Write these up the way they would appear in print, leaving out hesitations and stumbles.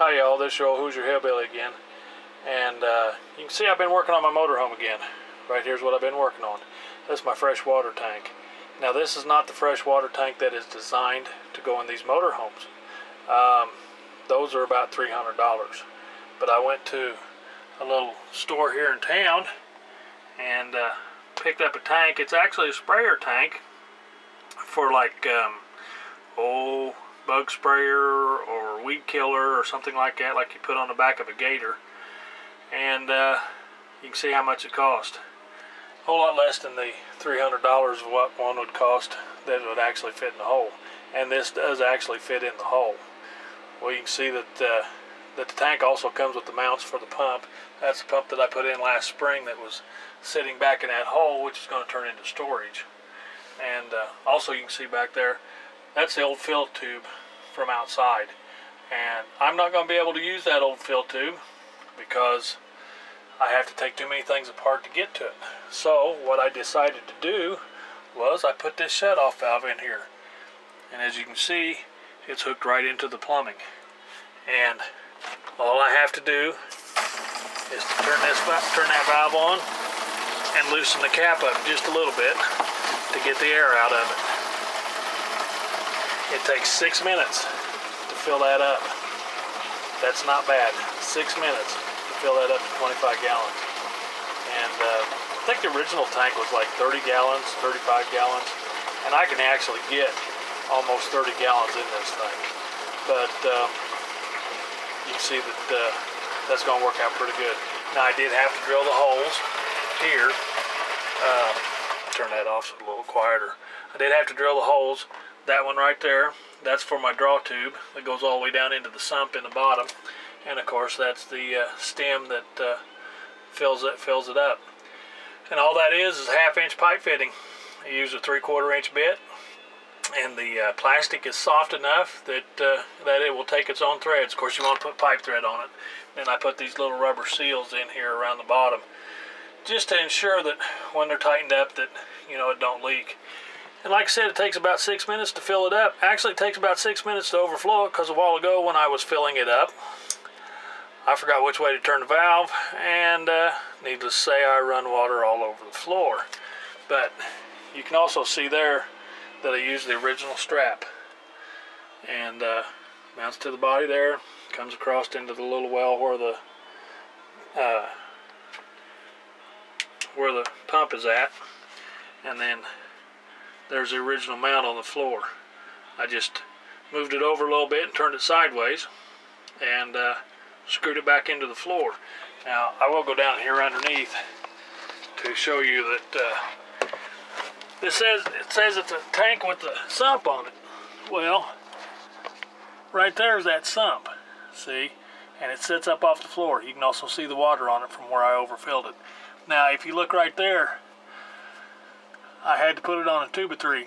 Hi y'all, this is your old Hoosier Hillbilly again. And you can see I've been working on my motorhome again. Right here's what I've been working on. That's my fresh water tank. Now this is not the fresh water tank that is designed to go in these motorhomes. Those are about $300. But I went to a little store here in town and picked up a tank. It's actually a sprayer tank for like bug sprayer or weed killer or something like that, like you put on the back of a gator. And you can see how much it cost. A whole lot less than the $300 of what one would cost that would actually fit in the hole. And this does actually fit in the hole. Well, you can see that the tank also comes with the mounts for the pump. That's the pump that I put in last spring that was sitting back in that hole, which is going to turn into storage. And also you can see back there, that's the old fill tube from outside. And I'm not going to be able to use that old fill tube because I have to take too many things apart to get to it. So what I decided to do was I put this shut-off valve in here. And as you can see, it's hooked right into the plumbing. And all I have to do is to turn that valve on and loosen the cap up just a little bit to get the air out of it. It takes 6 minutes to fill that up. That's not bad. 6 minutes to fill that up to 25 gallons. And I think the original tank was like 30 gallons, 35 gallons. And I can actually get almost 30 gallons in this thing. But you can see that that's going to work out pretty good. Now I did have to drill the holes here. Turn that off so it's a little quieter. I did have to drill the holes. That one right there, that's for my draw tube that goes all the way down into the sump in the bottom. And of course that's the stem that fills it up. And all that is a 1/2 inch pipe fitting. I use a 3/4 inch bit. And the plastic is soft enough that it will take its own threads. Of course, you want to put pipe thread on it. And I put these little rubber seals in here around the bottom, just to ensure that when they're tightened up, that it don't leak. And like I said, it takes about 6 minutes to fill it up. Actually, it takes about 6 minutes to overflow it, because a while ago when I was filling it up, I forgot which way to turn the valve, and needless to say, I run water all over the floor. But you can also see there that I used the original strap, and mounts to the body there, comes across into the little well where the pump is at, and then there's the original mount on the floor. I just moved it over a little bit and turned it sideways and screwed it back into the floor. Now I will go down here underneath to show you that it says it's a tank with a sump on it. Well, right there's that sump, see? And it sits up off the floor. You can also see the water on it from where I overfilled it. Now, if you look right there, I had to put it on a 2x3.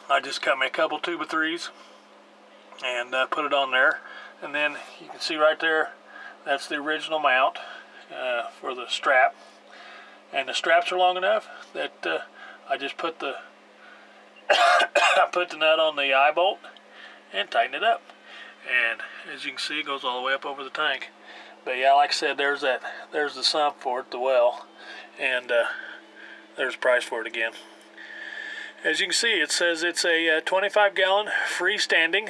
I just cut me a couple 2x3s and put it on there. And then you can see right there, that's the original mount for the strap. And the straps are long enough that I just put the put the nut on the eye bolt and tighten it up. And as you can see, it goes all the way up over the tank. But yeah, like I said, there's the sump for it, the well, and there's the price for it again. As you can see, it says it's a 25 gallon freestanding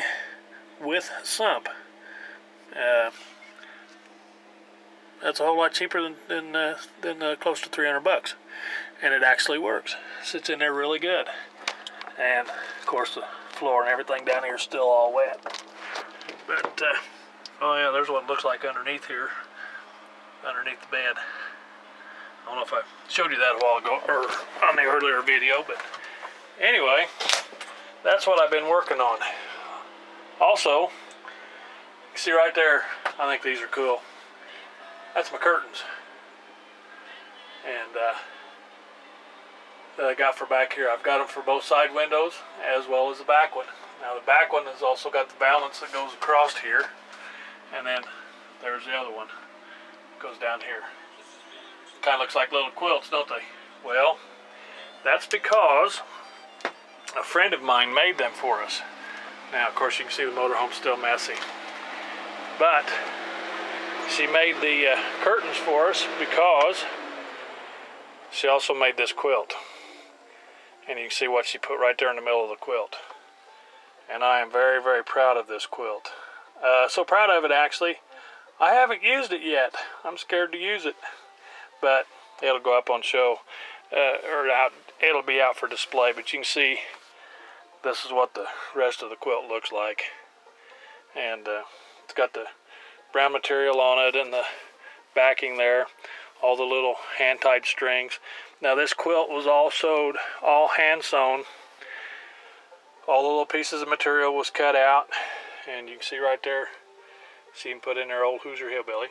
with sump. That's a whole lot cheaper than close to 300 bucks. And it actually works. Sits in there really good. And of course the floor and everything down here is still all wet. But oh yeah, there's what it looks like underneath here, underneath the bed. I don't know if I showed you that a while ago or on the earlier video, but anyway, that's what I've been working on. Also, you can see right there, I think these are cool. That's my curtains. And that I got for back here. I've got them for both side windows as well as the back one. Now the back one has also got the balance that goes across here, and then there's the other one. Goes down here. Kind of looks like little quilts, don't they? Well, that's because a friend of mine made them for us. Now, of course, you can see the motorhome's still messy. But she made the curtains for us because she also made this quilt. And you can see what she put right there in the middle of the quilt. And I am very, very proud of this quilt. So proud of it, actually. I haven't used it yet. I'm scared to use it. But it'll go up on show. It'll be out for display. But you can see this is what the rest of the quilt looks like. And it's got the brown material on it and the backing there. All the little hand-tied strings. Now this quilt was all sewed, all hand-sewn. All the little pieces of material was cut out. And you can see right there, she even put in her old Hoosier Hillbilly.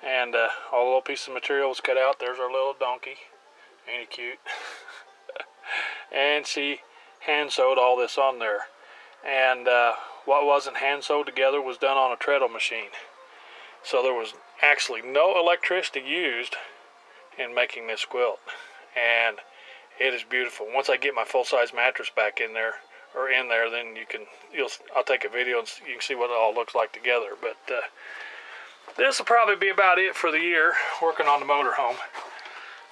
And all the little pieces of material was cut out. There's our little donkey. Ain't he cute? And she hand-sewed all this on there. And what wasn't hand-sewed together was done on a treadle machine. So there was actually no electricity used in making this quilt. And it is beautiful. Once I get my full-size mattress back in there, then I'll take a video and you can see what it all looks like together. But this will probably be about it for the year, working on the motorhome.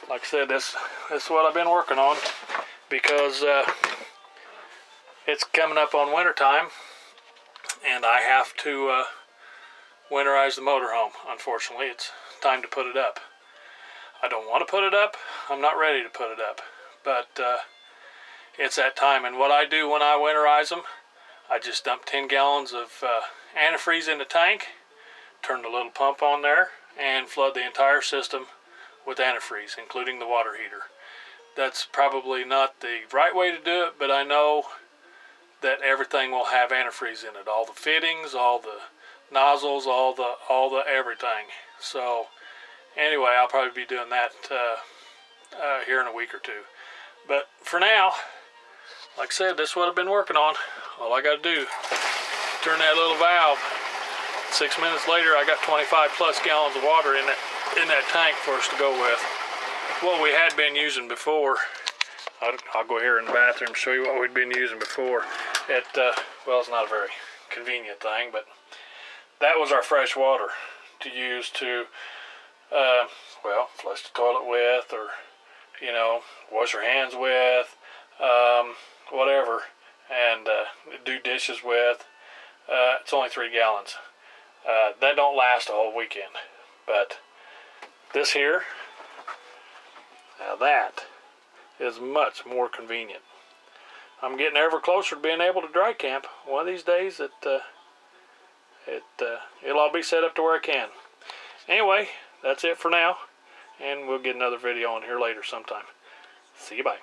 Like I said, this is what I've been working on because it's coming up on winter time, and I have to winterize the motorhome. Unfortunately, it's time to put it up. I don't want to put it up. I'm not ready to put it up, but it's that time. And what I do when I winterize them, I just dump 10 gallons of antifreeze in the tank, turn the little pump on there, and flood the entire system with antifreeze, including the water heater. That's probably not the right way to do it, but I know that everything will have antifreeze in it. All the fittings, all the nozzles, all the everything. So anyway, I'll probably be doing that here in a week or two. But for now, like I said, this is what I've been working on. All I got to do, turn that little valve. 6 minutes later, I got 25 plus gallons of water in that tank for us to go with. What we had been using before, I'll go here in the bathroom and show you what we'd been using before. Well, it's not a very convenient thing, but that was our fresh water to use to, well, flush the toilet with, or, you know, wash your hands with, whatever, and do dishes with. It's only 3 gallons. That don't last a whole weekend, but this here, now that is much more convenient. I'm getting ever closer to being able to dry camp. One of these days, it'll all be set up to where I can. Anyway, that's it for now, and we'll get another video on here later sometime. See you, bye.